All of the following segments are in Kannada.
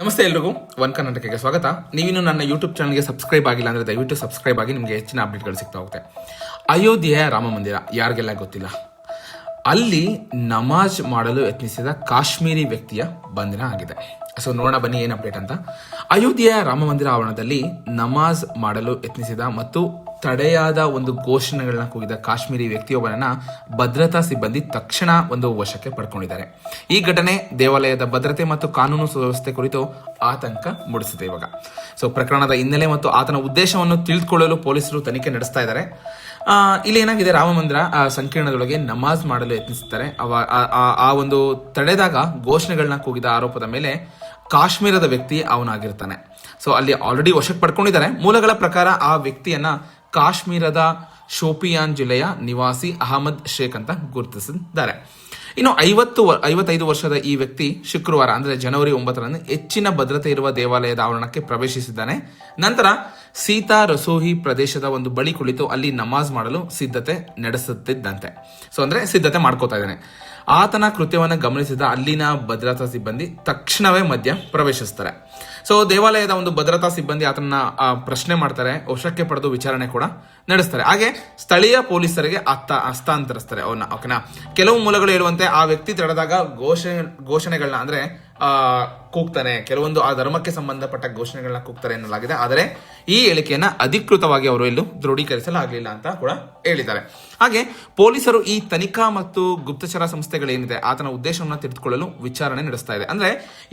ನಮಸ್ತೆ ಎಲ್ರಿಗೂ ಒನ್ ಕರ್ನಾಟಕಕ್ಕೆ ಸ್ವಾಗತ. ನೀವಿನ್ನು ನನ್ನ ಯೂಟ್ಯೂಬ್ ಚಾನಲ್ಗೆ ಸಬ್ಸ್ಕ್ರೈಬ್ ಆಗಿಲ್ಲ ಅಂದರೆ ದಯವಿಟ್ಟು ಸಬ್ಸ್ಕ್ರೈಬ್ ಆಗಿ, ನಿಮಗೆ ಹೆಚ್ಚಿನ ಅಪ್ಡೇಟ್ಗಳು ಸಿಗ್ತಾ ಹೋಗುತ್ತೆ. ಅಯೋಧ್ಯೆಯ ರಾಮ ಮಂದಿರ ಯಾರಿಗೆಲ್ಲ ಗೊತ್ತಿಲ್ಲ, ಅಲ್ಲಿ ನಮಾಜ್ ಮಾಡಲು ಯತ್ನಿಸಿದ ಕಾಶ್ಮೀರಿ ವ್ಯಕ್ತಿಯ ಬಂಧನ ಆಗಿದೆ. ಸೊ ನೋಡೋಣ ಬನ್ನಿ ಏನು ಅಪ್ಡೇಟ್ ಅಂತ. ಅಯೋಧ್ಯೆಯ ರಾಮ ಮಂದಿರ ಆವರಣದಲ್ಲಿ ನಮಾಜ್ ಮಾಡಲು ಯತ್ನಿಸಿದ ಮತ್ತು ತಡೆಯಾದ ಒಂದು ಘೋಷಣೆಗಳನ್ನ ಕೂಗಿದ ಕಾಶ್ಮೀರಿ ವ್ಯಕ್ತಿಯೊಬ್ಬನನ್ನ ಭದ್ರತಾ ಸಿಬ್ಬಂದಿ ತಕ್ಷಣ ಒಂದು ವಶಕ್ಕೆ ಪಡ್ಕೊಂಡಿದ್ದಾರೆ. ಈ ಘಟನೆ ದೇವಾಲಯದ ಭದ್ರತೆ ಮತ್ತು ಕಾನೂನು ಸುವ್ಯವಸ್ಥೆ ಕುರಿತು ಆತಂಕ ಮೂಡಿಸಿದೆ. ಇವಾಗ ಸೊ ಪ್ರಕರಣದ ಹಿನ್ನೆಲೆ ಮತ್ತು ಆತನ ಉದ್ದೇಶವನ್ನು ತಿಳಿದುಕೊಳ್ಳಲು ಪೊಲೀಸರು ತನಿಖೆ ನಡೆಸ್ತಾ ಇದ್ದಾರೆ. ಇಲ್ಲಿ ಏನಾಗಿದೆ, ರಾಮ ಮಂದಿರ ಸಂಕೀರ್ಣದೊಳಗೆ ನಮಾಜ್ ಮಾಡಲು ಯತ್ನಿಸುತ್ತಾರೆ. ಆ ಒಂದು ತಡೆದಾಗ ಘೋಷಣೆಗಳನ್ನ ಕೂಗಿದ ಆರೋಪದ ಮೇಲೆ ಕಾಶ್ಮೀರದ ವ್ಯಕ್ತಿ ಅವನಾಗಿರ್ತಾನೆ. ಸೊ ಅಲ್ಲಿ ಆಲ್ರೆಡಿ ವಶಕ್ಕೆ ಪಡ್ಕೊಂಡಿದ್ದಾರೆ. ಮೂಲಗಳ ಪ್ರಕಾರ ಆ ವ್ಯಕ್ತಿಯನ್ನ ಕಾಶ್ಮೀರದ ಶೋಪಿಯಾನ್ ಜಿಲ್ಲೆಯ ನಿವಾಸಿ ಅಹಮದ್ ಶೇಖ್ ಅಂತ ಗುರುತಿಸಿದ್ದಾರೆ. ಇನ್ನು 55 ವರ್ಷದ ಈ ವ್ಯಕ್ತಿ ಶುಕ್ರವಾರ ಅಂದ್ರೆ ಜನವರಿ 9ರಂದು ಹೆಚ್ಚಿನ ಭದ್ರತೆ ಇರುವ ದೇವಾಲಯದ ಆವರಣಕ್ಕೆ ಪ್ರವೇಶಿಸಿದ್ದಾನೆ. ನಂತರ ಸೀತಾ ರಸೋಹಿ ಪ್ರದೇಶದ ಒಂದು ಬಳಿ ಕುಳಿತು ಅಲ್ಲಿ ನಮಾಜ್ ಮಾಡಲು ಸಿದ್ಧತೆ ನಡೆಸುತ್ತಿದ್ದಂತೆ. ಸೊ ಅಂದ್ರೆ ಸಿದ್ಧತೆ ಮಾಡ್ಕೋತಾ ಇದ್ದಾನೆ. ಆತನ ಕೃತ್ಯವನ್ನು ಗಮನಿಸಿದ ಅಲ್ಲಿನ ಭದ್ರತಾ ಸಿಬ್ಬಂದಿ ತಕ್ಷಣವೇ ಮಧ್ಯ ಪ್ರವೇಶಿಸ್ತಾರೆ. ಸೊ ದೇವಾಲಯದ ಒಂದು ಭದ್ರತಾ ಸಿಬ್ಬಂದಿ ಆತನ ಪ್ರಶ್ನೆ ಮಾಡ್ತಾರೆ, ವಶಕ್ಕೆ ಪಡೆದು ವಿಚಾರಣೆ ಕೂಡ ನಡೆಸ್ತಾರೆ. ಹಾಗೆ ಸ್ಥಳೀಯ ಪೊಲೀಸರಿಗೆ ಹಸ್ತಾಂತರಿಸ್ತಾರೆ ಅವನ್ನ. ಓಕೆನಾ, ಕೆಲವು ಮೂಲಗಳು ಹೇಳುವಂತೆ ಆ ವ್ಯಕ್ತಿ ತಡೆದಾಗ ಘೋಷಣೆಗಳನ್ನ ಅಂದ್ರೆ ಕೂಗ್ತಾನೆ, ಕೆಲವೊಂದು ಆ ಧರ್ಮಕ್ಕೆ ಸಂಬಂಧಪಟ್ಟ ಘೋಷಣೆಗಳನ್ನ ಕೂಗ್ತಾರೆ ಎನ್ನಲಾಗಿದೆ. ಆದರೆ ಈ ಹೇಳಿಕೆಯನ್ನ ಅಧಿಕೃತವಾಗಿ ಅವರು ಎಲ್ಲೂ ದೃಢೀಕರಿಸಲಾಗಲಿಲ್ಲ ಅಂತ ಕೂಡ ಹೇಳಿದ್ದಾರೆ. ಹಾಗೆ ಪೊಲೀಸರು ಈ ತನಿಖಾ ಮತ್ತು ಗುಪ್ತಚರ ಸಂಸ್ಥೆಗಳೇನಿದೆ ಆತನ ಉದ್ದೇಶವನ್ನು ತಿಳಿದುಕೊಳ್ಳಲು ವಿಚಾರಣೆ ನಡೆಸ್ತಾ ಇದೆ. ಅಂದ್ರೆ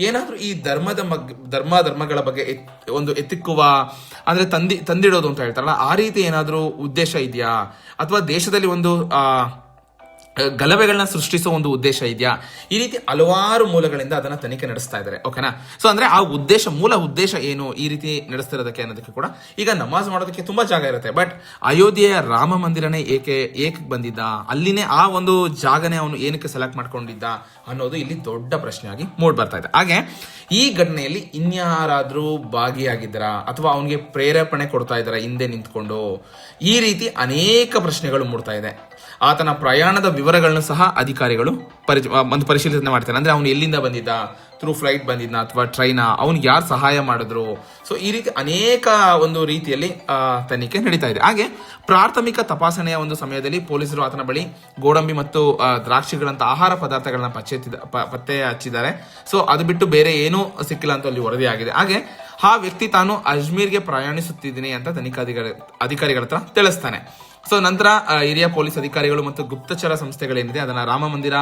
ಏನಾದ್ರೂ ಈ ಧರ್ಮಗಳ ಬಗ್ಗೆ ಒಂದು ಎತ್ತಿಕ್ಕುವ ಅಂದ್ರೆ ತಂದಿಡೋದು ಅಂತ ಹೇಳ್ತಾರಲ್ಲ, ಆ ರೀತಿ ಏನಾದ್ರೂ ಉದ್ದೇಶ ಇದೆಯಾ, ಅಥವಾ ದೇಶದಲ್ಲಿ ಒಂದು ಗಲಭೆಗಳನ್ನ ಸೃಷ್ಟಿಸುವ ಒಂದು ಉದ್ದೇಶ ಇದೆಯಾ, ಈ ರೀತಿ ಹಲವಾರು ಮೂಲಗಳಿಂದ ಅದನ್ನ ತನಿಖೆ ನಡೆಸ್ತಾ ಇದ್ದಾರೆ. ಓಕೆನಾ, ಸೊ ಅಂದ್ರೆ ಆ ಮೂಲ ಉದ್ದೇಶ ಏನು ಈ ರೀತಿ ನಡೆಸ್ತಿರೋದಕ್ಕೆ ಅನ್ನೋದಕ್ಕೆ ಕೂಡ ಈಗ ನಮಾಜ್ ಮಾಡೋದಕ್ಕೆ ತುಂಬಾ ಜಾಗ ಇರುತ್ತೆ. ಬಟ್ ಅಯೋಧ್ಯೆಯ ರಾಮ ಮಂದಿರನೇ ಏಕೆ ಬಂದಿದ್ದ, ಅಲ್ಲಿನೇ ಆ ಒಂದು ಜಾಗನೇ ಅವನು ಏನಕ್ಕೆ ಸೆಲೆಕ್ಟ್ ಮಾಡ್ಕೊಂಡಿದ್ದ ಅನ್ನೋದು ಇಲ್ಲಿ ದೊಡ್ಡ ಪ್ರಶ್ನೆಯಾಗಿ ಮೂಡ್ ಬರ್ತಾ ಇದೆ. ಹಾಗೆ ಈ ಘಟನೆಯಲ್ಲಿ ಇನ್ಯಾರಾದ್ರೂ ಭಾಗಿಯಾಗಿದ್ದಾರ ಅಥವಾ ಅವನಿಗೆ ಪ್ರೇರೇಪಣೆ ಕೊಡ್ತಾ ಇದ್ದಾರ ಹಿಂದೆ ನಿಂತ್ಕೊಂಡು, ಈ ರೀತಿ ಅನೇಕ ಪ್ರಶ್ನೆಗಳು ಮೂಡ್ತಾ ಇದೆ. ಆತನ ಪ್ರಯಾಣದ ವಿವರಗಳನ್ನು ಸಹ ಅಧಿಕಾರಿಗಳು ಪರಿಶೀಲನೆ ಮಾಡ್ತಾರೆ. ಅಂದ್ರೆ ಅವನು ಎಲ್ಲಿಂದ ಬಂದಿದ್ದ, ಥ್ರೂ ಫ್ಲೈಟ್ ಬಂದಿದ್ದ ಅಥವಾ ಟ್ರೈನಾ, ಅವ್ನಿಗೆ ಯಾರು ಸಹಾಯ ಮಾಡಿದ್ರು. ಸೊ ಈ ರೀತಿ ಅನೇಕ ಒಂದು ರೀತಿಯಲ್ಲಿ ತನಿಖೆ ನಡೀತಾ ಇದೆ. ಹಾಗೆ ಪ್ರಾಥಮಿಕ ತಪಾಸಣೆಯ ಒಂದು ಸಮಯದಲ್ಲಿ ಪೊಲೀಸರು ಆತನ ಬಳಿ ಗೋಡಂಬಿ ಮತ್ತು ದ್ರಾಕ್ಷಿಗಳಂತ ಆಹಾರ ಪದಾರ್ಥಗಳನ್ನ ಪತ್ತೆ ಹಚ್ಚಿದ್ದಾರೆ. ಸೊ ಅದು ಬಿಟ್ಟು ಬೇರೆ ಏನೂ ಸಿಕ್ಕಿಲ್ಲ ಅಂತ ಅಲ್ಲಿ ವರದಿ ಆಗಿದೆ. ಹಾಗೆ ಆ ವ್ಯಕ್ತಿ ತಾನು ಅಜ್ಮೀರ್ಗೆ ಪ್ರಯಾಣಿಸುತ್ತಿದ್ದೀನಿ ಅಂತ ಅಧಿಕಾರಿಗಳ ಹತ್ರ ತಿಳಿಸ್ತಾನೆ. ಸೊ ನಂತರ ಹಿರಿಯ ಪೊಲೀಸ್ ಅಧಿಕಾರಿಗಳು ಮತ್ತು ಗುಪ್ತಚರ ಸಂಸ್ಥೆಗಳೇನಿದೆ ಅದನ್ನ ರಾಮ ಮಂದಿರ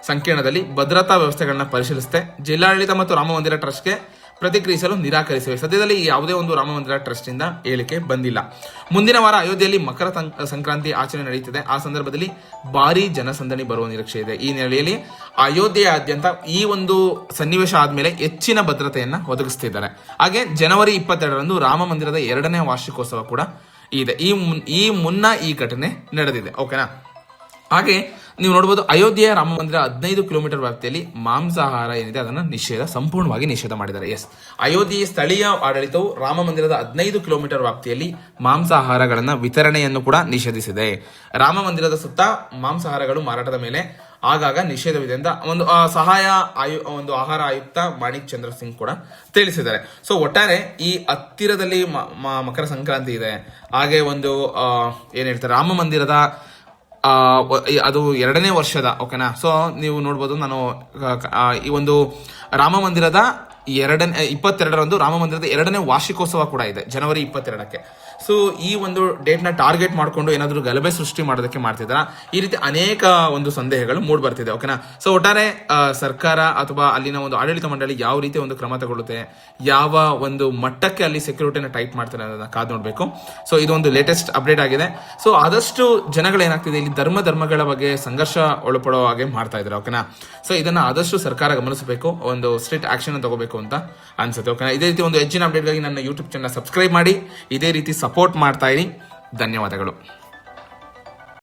ಸಂಕೀರ್ಣದಲ್ಲಿ ಭದ್ರತಾ ವ್ಯವಸ್ಥೆಗಳನ್ನ ಪರಿಶೀಲಿಸುತ್ತೆ. ಜಿಲ್ಲಾಡಳಿತ ಮತ್ತು ರಾಮ ಮಂದಿರ ಟ್ರಸ್ಟ್ಗೆ ಪ್ರತಿಕ್ರಿಯಿಸಲು ನಿರಾಕರಿಸಿವೆ. ಸದ್ಯದಲ್ಲಿ ಯಾವುದೇ ಒಂದು ರಾಮ ಮಂದಿರ ಟ್ರಸ್ಟ್ ಇಂದ ಹೇಳಿಕೆ ಬಂದಿಲ್ಲ. ಮುಂದಿನ ವಾರ ಅಯೋಧ್ಯೆಯಲ್ಲಿ ಮಕರ ಸಂಕ್ರಾಂತಿ ಆಚರಣೆ ನಡೆಯುತ್ತಿದೆ. ಆ ಸಂದರ್ಭದಲ್ಲಿ ಭಾರಿ ಜನಸಂದಣಿ ಬರುವ ನಿರೀಕ್ಷೆ ಇದೆ. ಈ ನೆಲೆಯಲ್ಲಿ ಅಯೋಧ್ಯೆಯಾದ್ಯಂತ ಈ ಒಂದು ಸನ್ನಿವೇಶ ಆದ್ಮೇಲೆ ಹೆಚ್ಚಿನ ಭದ್ರತೆಯನ್ನ ಒದಗಿಸುತ್ತಿದ್ದಾರೆ. ಹಾಗೆ ಜನವರಿ 22ರಂದು ರಾಮ ಮಂದಿರದ 2ನೇ ವಾರ್ಷಿಕೋತ್ಸವ ಕೂಡ ಇದೆ. ಈ ಮುನ್ನ ಈ ಘಟನೆ ನಡೆದಿದೆ. ಓಕೆನಾ, ಹಾಗೆ ನೀವು ನೋಡಬಹುದು ಅಯೋಧ್ಯೆಯ ರಾಮ ಮಂದಿರ 15 ಕಿಲೋಮೀಟರ್ ವ್ಯಾಪ್ತಿಯಲ್ಲಿ ಮಾಂಸಾಹಾರ ಏನಿದೆ ಅದನ್ನ ಸಂಪೂರ್ಣವಾಗಿ ನಿಷೇಧ ಮಾಡಿದ್ದಾರೆ. ಎಸ್, ಅಯೋಧ್ಯೆಯ ಸ್ಥಳೀಯ ಆಡಳಿತವು ರಾಮ ಮಂದಿರದ 15 ಕಿಲೋಮೀಟರ್ ವ್ಯಾಪ್ತಿಯಲ್ಲಿ ಮಾಂಸಾಹಾರಗಳನ್ನ ವಿತರಣೆಯನ್ನು ಕೂಡ ನಿಷೇಧಿಸಿದೆ. ರಾಮ ಮಂದಿರದ ಸುತ್ತ ಮಾಂಸಾಹಾರಗಳು ಮಾರಾಟದ ಮೇಲೆ ಆಗಾಗ ನಿಷೇಧವಿದೆ ಅಂತ ಒಂದು ಆಹಾರ ಆಯುಕ್ತ ಮಾಣಿಕ್ ಚಂದ್ರ ಸಿಂಗ್ ಕೂಡ ತಿಳಿಸಿದ್ದಾರೆ. ಸೊ ಒಟ್ಟಾರೆ ಈ ಹತ್ತಿರದಲ್ಲಿ ಮಕರ ಸಂಕ್ರಾಂತಿ ಇದೆ. ಹಾಗೆ ಒಂದು ಏನ್ ಹೇಳ್ತಾರೆ, ರಾಮ ಮಂದಿರದ ಅದು 2ನೇ ವರ್ಷದ. ಓಕೆನಾ, ಸೊ ನೀವು ನೋಡ್ಬೋದು, ನಾನು ಈ ಒಂದು ರಾಮ ಮಂದಿರದ 22ರಂದು ರಾಮ ಮಂದಿರದ 2ನೇ ವಾರ್ಷಿಕೋತ್ಸವ ಕೂಡ ಇದೆ, ಜನವರಿ 22ಕ್ಕೆ. ಸೊ ಈ ಒಂದು ಡೇಟ್ ನ ಟಾರ್ಗೆಟ್ ಮಾಡ್ಕೊಂಡು ಏನಾದರೂ ಗಲಭೆ ಸೃಷ್ಟಿ ಮಾಡೋದಕ್ಕೆ ಮಾಡ್ತಿದಾರ, ಈ ರೀತಿ ಅನೇಕ ಒಂದು ಸಂದೇಹಗಳು ಮೂಡ್ ಬರ್ತಿದೆ. ಓಕೆನಾ, ಸೊ ಒಟ್ಟಾರೆ ಸರ್ಕಾರ ಅಥವಾ ಅಲ್ಲಿನ ಒಂದು ಆಡಳಿತ ಮಂಡಳಿ ಯಾವ ರೀತಿ ಒಂದು ಕ್ರಮ ತಗೊಳ್ಳುತ್ತೆ, ಯಾವ ಒಂದು ಮಟ್ಟಕ್ಕೆ ಅಲ್ಲಿ ಸೆಕ್ಯೂರಿಟಿನ ಟೈಟ್ ಮಾಡ್ತಾರೆ ಅನ್ನೋದನ್ನ ಕಾದು ನೋಡ್ಬೇಕು. ಸೊ ಇದೊಂದು ಲೇಟೆಸ್ಟ್ ಅಪ್ಡೇಟ್ ಆಗಿದೆ. ಸೊ ಆದಷ್ಟು ಜನಗಳು ಏನಾಗ್ತಿದೆ, ಇಲ್ಲಿ ಧರ್ಮಗಳ ಬಗ್ಗೆ ಸಂಘರ್ಷ ಒಳಪಡೋ ಹಾಗೆ ಮಾಡ್ತಾ ಇದ್ದಾರೆ. ಓಕೆನಾ, ಸೊ ಇದನ್ನ ಆದಷ್ಟು ಸರ್ಕಾರ ಗಮನಿಸಬೇಕು, ಒಂದು ಸ್ಟ್ರಿಕ್ಟ್ ಆಕ್ಷನ್ ತಗೋಬೇಕು ಅಂತ ಅನ್ಸುತ್ತೆ. ಓಕೆನಾ, ಇದೇ ರೀತಿ ಒಂದು ಹೆಚ್ಚಿನ ಅಪ್ಡೇಟ್ಗಾಗಿ ನನ್ನ ಯೂಟ್ಯೂಬ್ ಚಾನಲ್ ಸಬ್ಸ್ಕ್ರೈಬ್ ಮಾಡಿ, ಇದೇ ರೀತಿ ಸಪೋರ್ಟ್ ಮಾಡ್ತಾ ಇರಿ. ಧನ್ಯವಾದಗಳು.